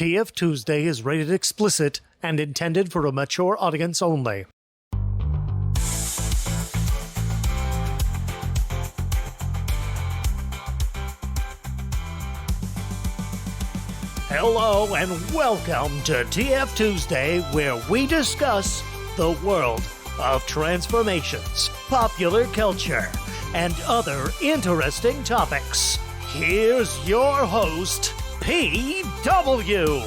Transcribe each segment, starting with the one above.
TFTuesday is rated explicit and intended for a mature audience only. Hello and welcome to TFTuesday, where we discuss the world of transformations, popular culture, and other interesting topics. Here's your host, PW.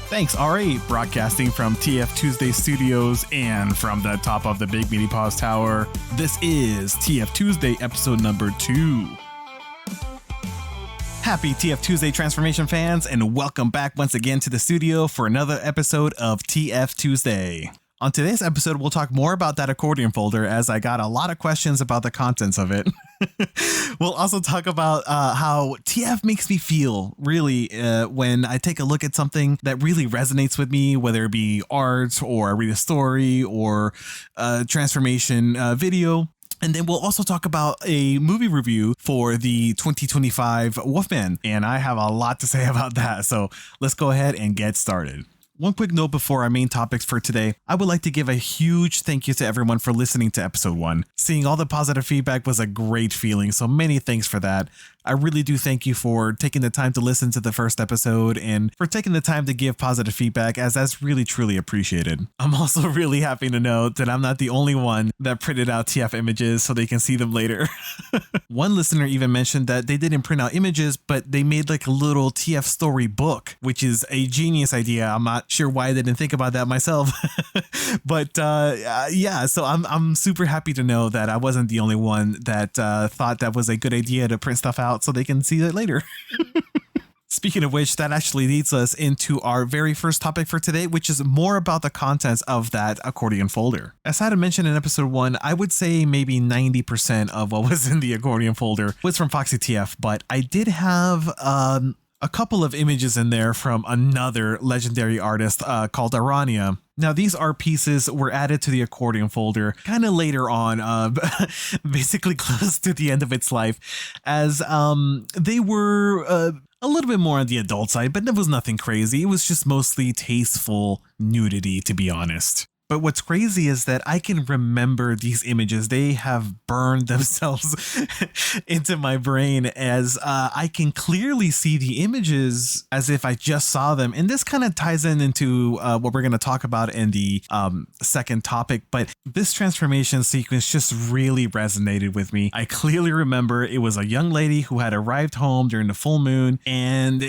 Thanks, Ari. Broadcasting from TFTuesday Studios and from the top of the Big Meaty Paws Tower, this is TFTuesday episode number 2. Happy TFTuesday Transformation fans, and welcome back once again to the studio for another episode of TFTuesday. On today's episode, we'll talk more about that accordion folder, as I got a lot of questions about the contents of it. We'll also talk about how TF makes me feel, really, when I take a look at something that really resonates with me, whether it be art or I read a story or a transformation video. And then we'll also talk about a movie review for the 2025 Wolfman. And I have a lot to say about that. So let's go ahead and get started. One quick note before our main topics for today. I would like to give a huge thank you to everyone for listening to episode 1. Seeing all the positive feedback was a great feeling, so many thanks for that. I really do thank you for taking the time to listen to the first episode and for taking the time to give positive feedback, as that's really truly appreciated. I'm also really happy to know that I'm not the only one that printed out TF images so they can see them later. One listener even mentioned that they didn't print out images, but they made like a little TF story book, which is a genius idea. I'm not sure why I didn't think about that myself. But yeah, so I'm super happy to know that I wasn't the only one that thought that was a good idea to print stuff out so they can see it later. Speaking of which, that actually leads us into our very first topic for today, which is more about the contents of that accordion folder. As I had mentioned in episode 1, I would say maybe 90% of what was in the accordion folder was from Foxy TF, but I did have a couple of images in there from another legendary artist called Arania. Now, these art pieces were added to the accordion folder kind of later on, basically close to the end of its life, as they were a little bit more on the adult side, but it was nothing crazy. It was just mostly tasteful nudity, to be honest. But what's crazy is that I can remember these images. They have burned themselves into my brain, as I can clearly see the images as if I just saw them. And this kind of ties into what we're going to talk about in the second topic. But this transformation sequence just really resonated with me. I clearly remember it was a young lady who had arrived home during the full moon, and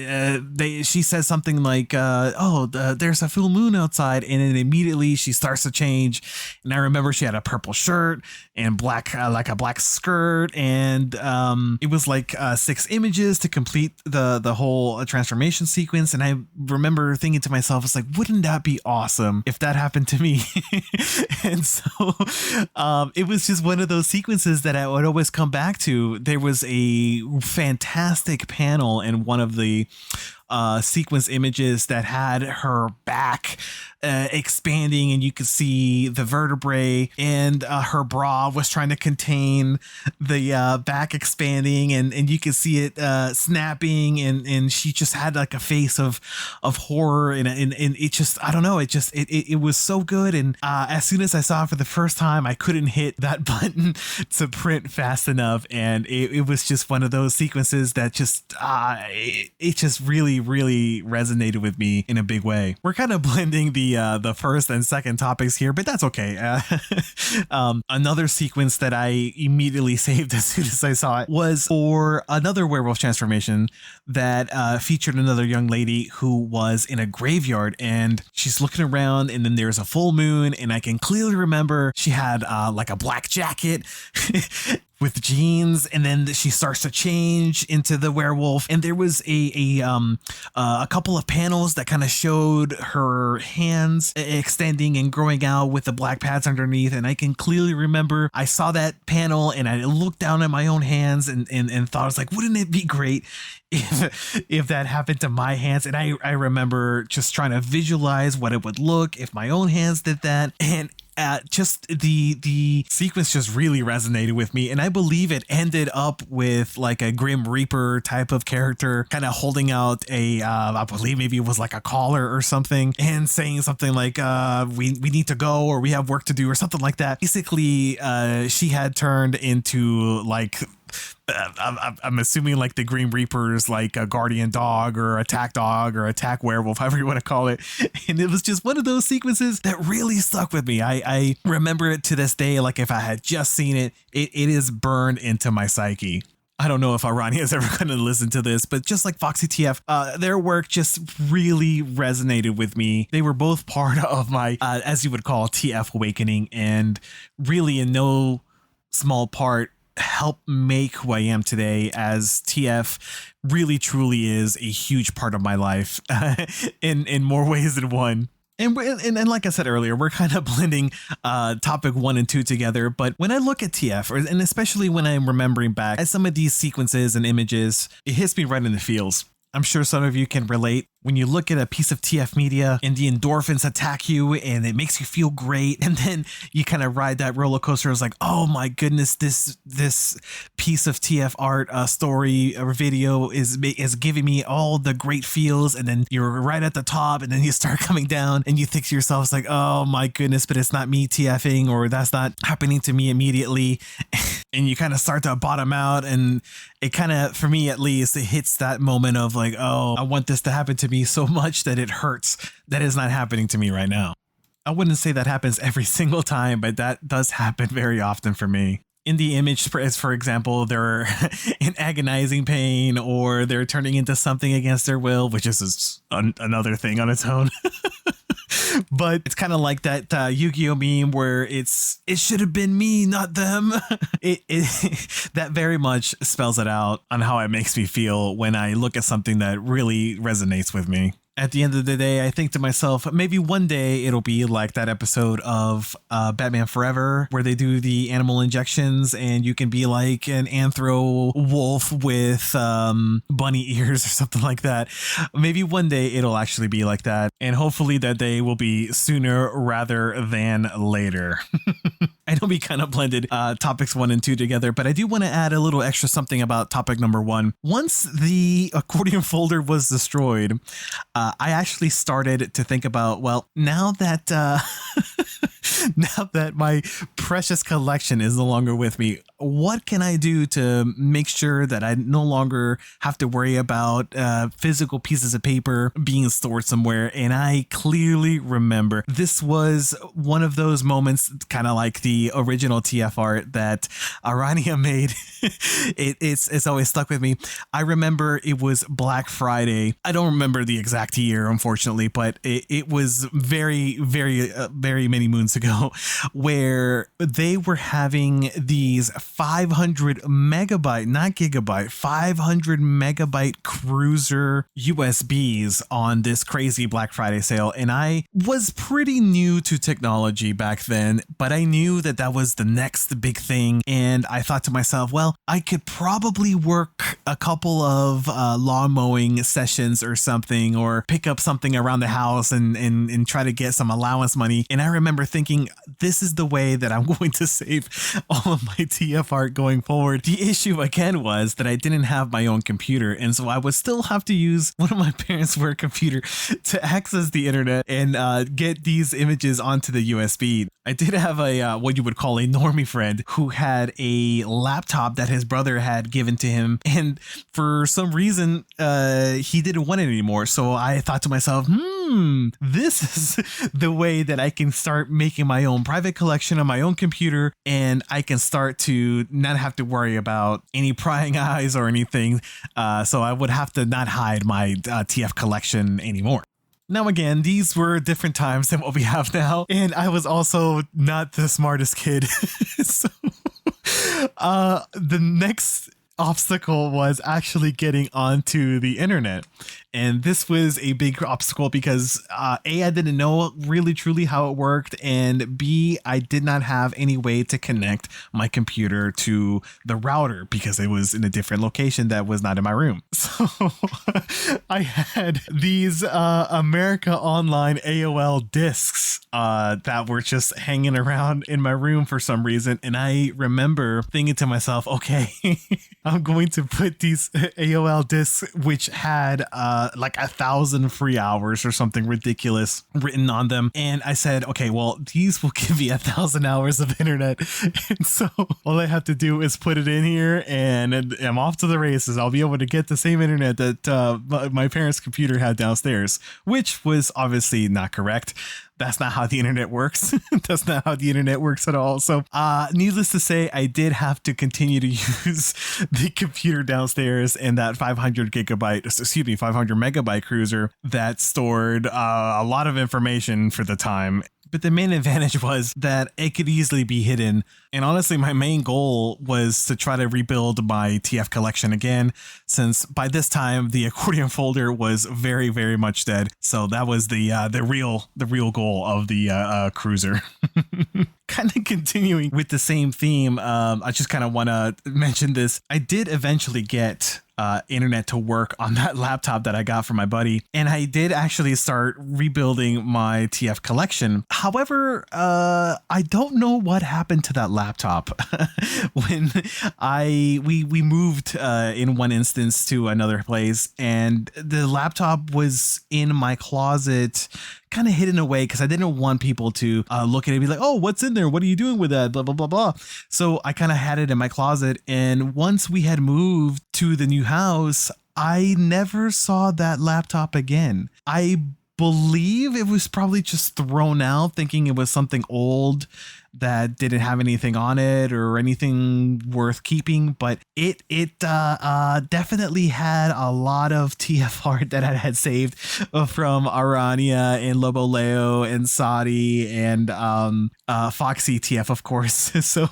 she says something like, there's a full moon outside. And then immediately she starts to change, and I remember she had a purple shirt and black like a black skirt, and it was like 6 images to complete the whole transformation sequence. And I remember thinking to myself, it's like, wouldn't that be awesome if that happened to me? And so it was just one of those sequences that I would always come back to. There was a fantastic panel in one of the sequence images that had her back expanding, and you could see the vertebrae, and her bra was trying to contain the back expanding, and you could see it snapping, and she just had like a face of horror, and it just, I don't know, it was so good. And as soon as I saw it for the first time, I couldn't hit that button to print fast enough, and it was just one of those sequences that just it just really resonated with me in a big way. We're kind of blending the first and second topics here, but that's okay. Another sequence that I immediately saved as soon as I saw it was for another werewolf transformation that featured another young lady who was in a graveyard, and she's looking around, and then there's a full moon, and I can clearly remember she had like a black jacket with jeans, and then she starts to change into the werewolf. And there was a couple of panels that kind of showed her hands extending and growing out with the black pads underneath. And I can clearly remember I saw that panel, and I looked down at my own hands and thought, I was like, wouldn't it be great if that happened to my hands? And I remember just trying to visualize what it would look if my own hands did that. And just the sequence just really resonated with me, and I believe it ended up with like a Grim Reaper type of character kind of holding out a I believe maybe it was like a collar or something, and saying something like we need to go, or we have work to do, or something like that. Basically she had turned into like I'm assuming like the Green Reaper's like a guardian dog or attack werewolf, however you want to call it. And it was just one of those sequences that really stuck with me. I remember it to this day. Like if I had just seen it, it is burned into my psyche. I don't know if Arani is ever going to listen to this, but just like Foxy TF, their work just really resonated with me. They were both part of my, as you would call, TF awakening, and really in no small part help make who I am today, as TF really truly is a huge part of my life in more ways than one. And like I said earlier, we're kind of blending topic 1 and 2 together. But when I look at TF, and especially when I'm remembering back at some of these sequences and images, it hits me right in the feels. I'm sure some of you can relate. When you look at a piece of TF media and the endorphins attack you and it makes you feel great, and then you kind of ride that roller coaster. It's like, oh my goodness, this piece of TF art, story or video is giving me all the great feels, and then you're right at the top, and then you start coming down, and you think to yourself, it's like, oh my goodness, but it's not me TFing, or that's not happening to me immediately, and you kind of start to bottom out, and it kind of, for me at least, it hits that moment of like, oh, I want this to happen to me so much that it hurts that is not happening to me right now. I wouldn't say that happens every single time, but that does happen very often for me. In the image, as for example, they're in agonizing pain, or they're turning into something against their will, which is another thing on its own. But it's kind of like that Yu-Gi-Oh meme where it should have been me, not them. That very much spells it out on how it makes me feel when I look at something that really resonates with me. At the end of the day, I think to myself, maybe one day it'll be like that episode of Batman Forever where they do the animal injections and you can be like an anthro wolf with bunny ears or something like that. Maybe one day it'll actually be like that. And hopefully that day will be sooner rather than later. I know we kind of blended topics 1 and 2 together, but I do want to add a little extra something about topic number 1. Once the accordion folder was destroyed, I actually started to think about, well, now that now that my precious collection is no longer with me, what can I do to make sure that I no longer have to worry about physical pieces of paper being stored somewhere? And I clearly remember this was one of those moments, kind of like the original TF art that Arania made. It's always stuck with me. I remember it was Black Friday. I don't remember the exact year, unfortunately, but it was very many moons ago, where they were having these 500 megabyte, not gigabyte, 500 megabyte cruiser USBs on this crazy Black Friday sale. And I was pretty new to technology back then, but I knew that that was the next big thing. And I thought to myself, well, I could probably work a couple of lawn mowing sessions or something, or pick up something around the house and try to get some allowance money. And I remember thinking, this is the way that I'm going to save all of my TF art going forward. The issue again was that I didn't have my own computer, and so I would still have to use one of my parents' work computer to access the internet and get these images onto the USB. I did have a what you would call a normie friend who had a laptop that his brother had given to him, and for some reason he didn't want it anymore. So I thought to myself, this is the way that I can start making my own private collection on my own computer, and I can start to not have to worry about any prying eyes or anything. So I would have to not hide my TF collection anymore. Now, again, these were different times than what we have now, and I was also not the smartest kid. So the next obstacle was actually getting onto the internet. And this was a big obstacle because A, I didn't know really truly how it worked, and B, I did not have any way to connect my computer to the router because it was in a different location that was not in my room. So I had these America Online AOL discs that were just hanging around in my room for some reason. And I remember thinking to myself, okay, I'm going to put these AOL discs, which had like 1,000 free hours or something ridiculous written on them. And I said, okay, well, these will give me 1,000 hours of internet. And so all I have to do is put it in here and I'm off to the races. I'll be able to get the same internet that my parents' computer had downstairs, which was obviously not correct. That's not how the internet works. That's not how the internet works at all. So needless to say, I did have to continue to use the computer downstairs and that 500 megabyte cruiser that stored a lot of information for the time. But the main advantage was that it could easily be hidden. And honestly, my main goal was to try to rebuild my TF collection again, since by this time the accordion folder was very, very much dead. So that was the real goal of the cruiser. Kind of continuing with the same theme, I just kind of want to mention this. I did eventually get internet to work on that laptop that I got from my buddy, and I did actually start rebuilding my TF collection. However, I don't know what happened to that laptop when we moved in one instance to another place, and the laptop was in my closet, kind of hidden away because I didn't want people to look at it and be like, oh, what's in there? What are you doing with that? Blah, blah, blah, blah. So I kind of had it in my closet. And once we had moved to the new house, I never saw that laptop again. I believe it was probably just thrown out thinking it was something old that didn't have anything on it or anything worth keeping, but it definitely had a lot of TF art that I had saved from Arania and Lobo Leo and Saudi and Foxy TF, of course. So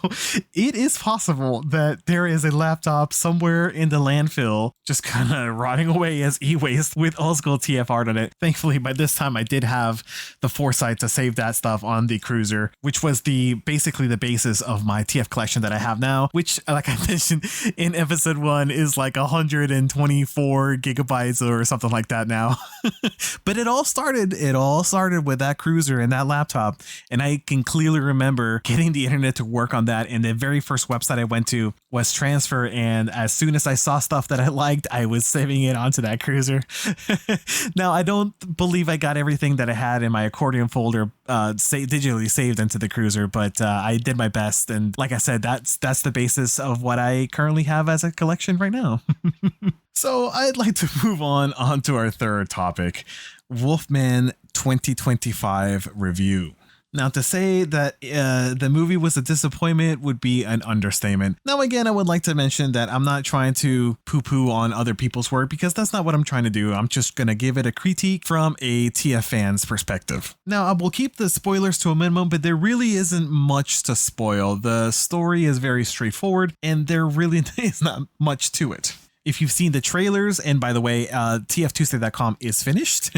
it is possible that there is a laptop somewhere in the landfill just kind of rotting away as e-waste with old school TF art on it. Thankfully, by this time I did have the foresight to save that stuff on the cruiser, which was basically the basis of my TF collection that I have now, which, like I mentioned in episode 1, is like 124 gigabytes or something like that now. But it all started with that cruiser and that laptop, and I can clearly remember getting the internet to work on that, and the very first website I went to was Transfer, and as soon as I saw stuff that I liked, I was saving it onto that cruiser. Now, I don't believe I got everything that I had in my accordion folder digitally saved into the cruiser, but I did my best, and like I said, that's the basis of what I currently have as a collection right now. So I'd like to move on to our third topic, Wolfman 2025 review. Now, to say that the movie was a disappointment would be an understatement. Now, again, I would like to mention that I'm not trying to poo-poo on other people's work because that's not what I'm trying to do. I'm just going to give it a critique from a TF fan's perspective. Now, I will keep the spoilers to a minimum, but there really isn't much to spoil. The story is very straightforward, and there really is not much to it. If you've seen the trailers, and by the way, TFTuesday.com is finished.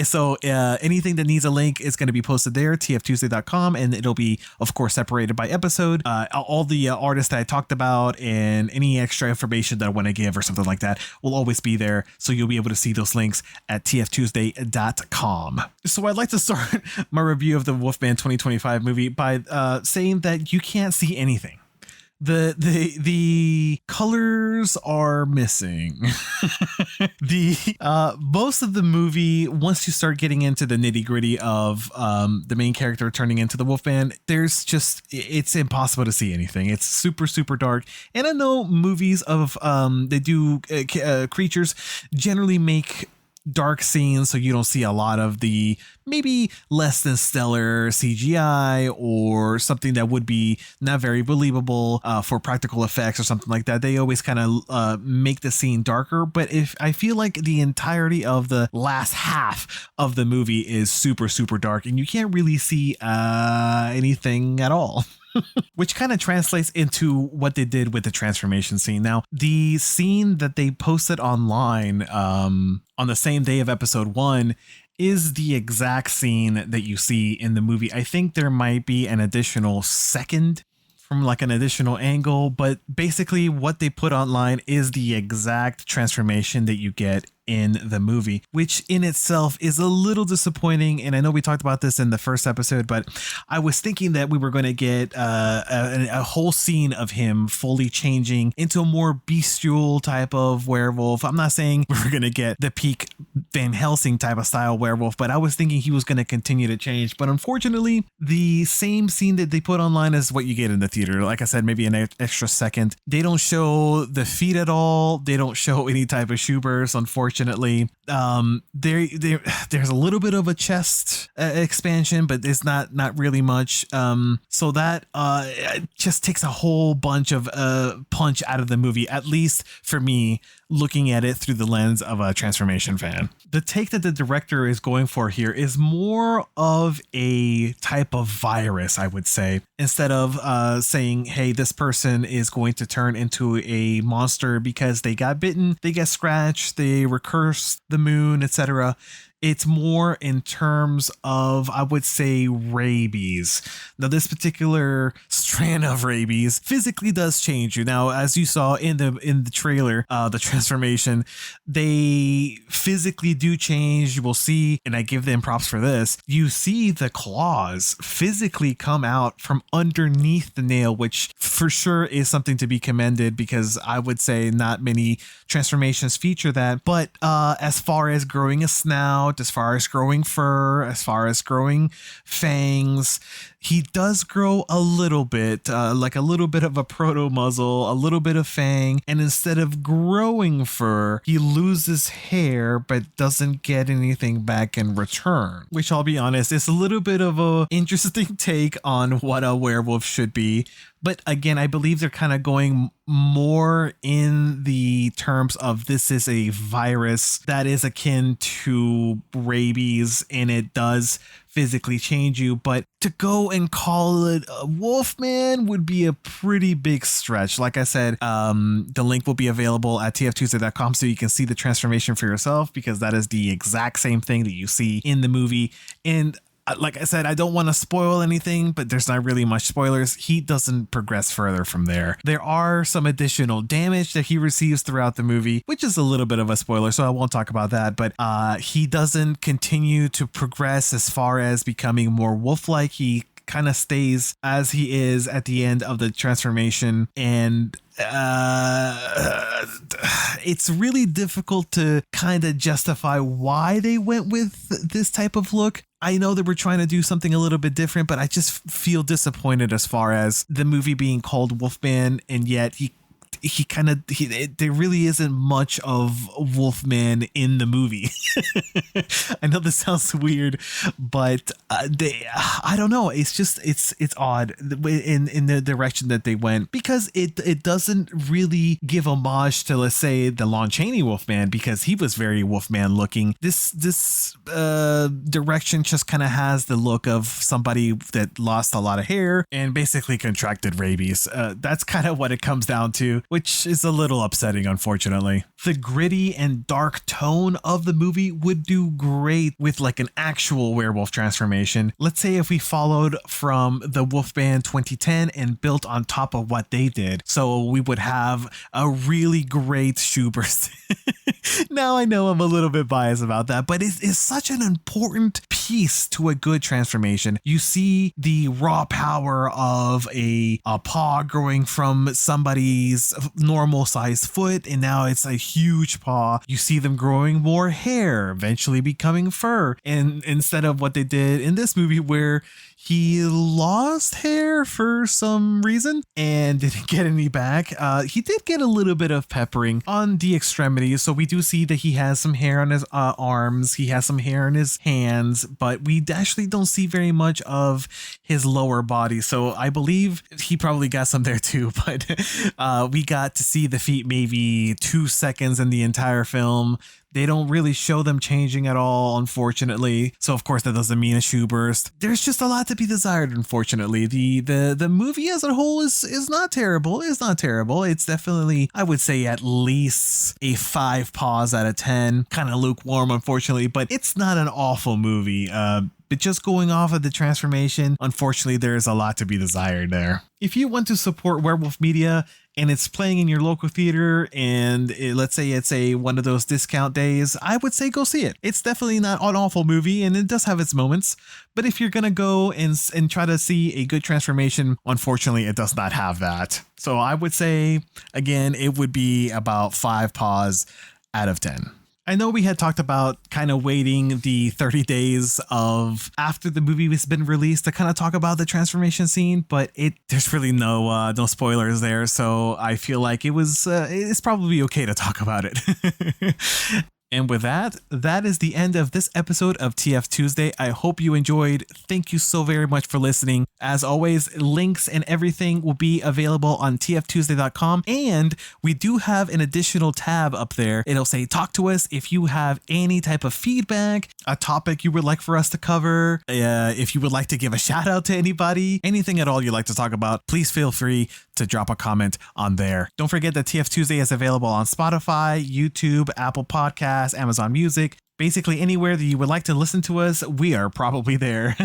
So anything that needs a link is going to be posted there, TFTuesday.com, and it'll be, of course, separated by episode. All the artists that I talked about and any extra information that I want to give or something like that will always be there. So you'll be able to see those links at TFTuesday.com. So I'd like to start my review of the Wolfman 2025 movie by saying that you can't see anything. The colors are missing. Most of the movie, once you start getting into the nitty gritty of the main character turning into the Wolfman, it's impossible to see anything. It's super, super dark. And I know movies of creatures generally make dark scenes so you don't see a lot of the maybe less than stellar CGI or something that would be not very believable for practical effects or something like that. They always kind of make the scene darker, but if I feel like the entirety of the last half of the movie is super, super dark and you can't really see anything at all. which kind of translates into what they did with the transformation scene. Now, the scene that they posted online on the same day of episode 1 is the exact scene that you see in the movie. I think there might be an additional second from like an additional angle, but basically what they put online is the exact transformation that you get in the movie, which in itself is a little disappointing. And I know we talked about this in the first episode, but I was thinking that we were going to get a whole scene of him fully changing into a more bestial type of werewolf. I'm not saying we're going to get the peak Van Helsing type of style werewolf, but I was thinking he was going to continue to change. But unfortunately, the same scene that they put online is what you get in the theater. Like I said, maybe an extra second. They don't show the feet at all. They don't show any type of shoe burst, unfortunately. There's a little bit of a chest expansion, but it's not really much. So that just takes a whole bunch of punch out of the movie, at least for me, looking at it through the lens of a transformation fan. The take that the director is going for here is more of a type of virus, I would say, instead of saying, hey, this person is going to turn into a monster because they got bitten, they get scratched, they were cursed, the moon, etc. It's more in terms of, I would say, rabies. Now, this particular strand of rabies physically does change you. Now, as you saw in the trailer, the transformation, they physically do change. You will see, and I give them props for this, you see the claws physically come out from underneath the nail, which for sure is something to be commended, because I would say not many transformations feature that. But as far as growing a snout, as far as growing fur, as far as growing fangs, he does grow a little bit, like a little bit of a proto muzzle, a little bit of fang, and instead of growing fur, he loses hair but doesn't get anything back in return, which I'll be honest, is a little bit of a interesting take on what a werewolf should be. But again, I believe they're kind of going more in the terms of this is a virus that is akin to rabies, and it does physically change you. But to go and call it a Wolfman would be a pretty big stretch. Like I said, the link will be available at TFTuesday.com so you can see the transformation for yourself, because that is the exact same thing that you see in the movie. And like I said, I don't want to spoil anything, but there's not really much spoilers. He doesn't progress further from there. There are some additional damage that he receives throughout the movie, which is a little bit of a spoiler, so I won't talk about that. But he doesn't continue to progress as far as becoming more wolf-like. He kind of stays as he is at the end of the transformation, and it's really difficult to kind of justify why they went with this type of look. I know that we're trying to do something a little bit different, but I just feel disappointed as far as the movie being called Wolfman, and yet there really isn't much of Wolfman in the movie. I know this sounds weird, but I don't know. It's just, it's odd in the direction that they went, because it doesn't really give homage to, let's say, the Lon Chaney Wolfman, because he was very Wolfman looking. This direction just kind of has the look of somebody that lost a lot of hair and basically contracted rabies. That's kind of what it comes down to, which is a little upsetting, unfortunately. The gritty and dark tone of the movie would do great with like an actual werewolf transformation. Let's say if we followed from the Wolfman 2010 and built on top of what they did. So we would have a really great shoe burst. Now I know I'm a little bit biased about that, but it's such an important piece to a good transformation. You see the raw power of a paw growing from somebody's normal sized foot, and now it's a huge paw. You see them growing more hair, eventually becoming fur. And instead of what they did in this movie, where he lost hair for some reason and didn't get any back, he did get a little bit of peppering on the extremities. So we do see that he has some hair on his arms, he has some hair on his hands, but we actually don't see very much of his lower body. So I believe he probably got some there too, but we we got to see the feet maybe 2 seconds in the entire film. They don't really show them changing at all, unfortunately. So of course that doesn't mean a shoe burst. There's just a lot to be desired, unfortunately. The movie as a whole is not terrible. It's not terrible. It's definitely, I would say, at least a 5 paws out of 10. Kind of lukewarm, unfortunately, but it's not an awful movie. But just going off of the transformation, unfortunately, there's a lot to be desired there. If you want to support Werewolf Media and it's playing in your local theater and let's say it's one of those discount days, I would say go see it. It's definitely not an awful movie and it does have its moments. But if you're going to go and try to see a good transformation, unfortunately, it does not have that. So I would say, again, it would be about 5 paws out of 10. I know we had talked about kind of waiting the 30 days of after the movie has been released to kind of talk about the transformation scene, but there's really no spoilers there, so I feel like it's probably okay to talk about it. And with that is the end of this episode of TF Tuesday. I hope you enjoyed. Thank you so very much for listening. As always, links and everything will be available on tftuesday.com. And we do have an additional tab up there. It'll say, talk to us if you have any type of feedback, a topic you would like for us to cover, if you would like to give a shout out to anybody, anything at all you'd like to talk about, please feel free to drop a comment on there. Don't forget that TF Tuesday is available on Spotify, YouTube, Apple Podcasts, Amazon Music. Basically anywhere that you would like to listen to us, we are probably there.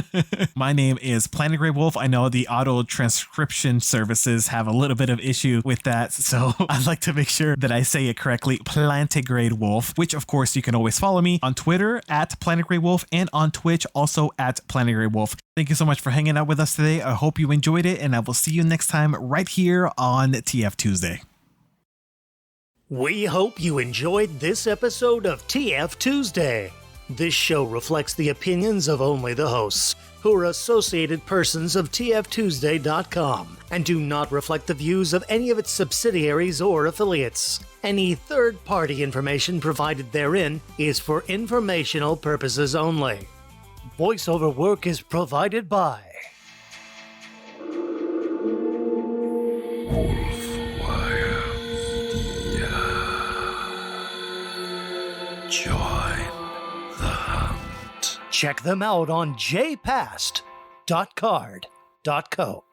My name is Planet Grey Wolf. I know the auto transcription services have a little bit of issue with that, so I'd like to make sure that I say it correctly. Planet Grey Wolf, which of course you can always follow me on Twitter at Planet Grey Wolf and on Twitch also at Planet Grey Wolf. Thank you so much for hanging out with us today. I hope you enjoyed it, and I will see you next time right here on TF Tuesday. We hope you enjoyed this episode of TF Tuesday. This show reflects the opinions of only the hosts, who are associated persons of TFTuesday.com, and do not reflect the views of any of its subsidiaries or affiliates. Any third-party information provided therein is for informational purposes only. Voiceover work is provided by Join the hunt. Check them out on jpast.card.co.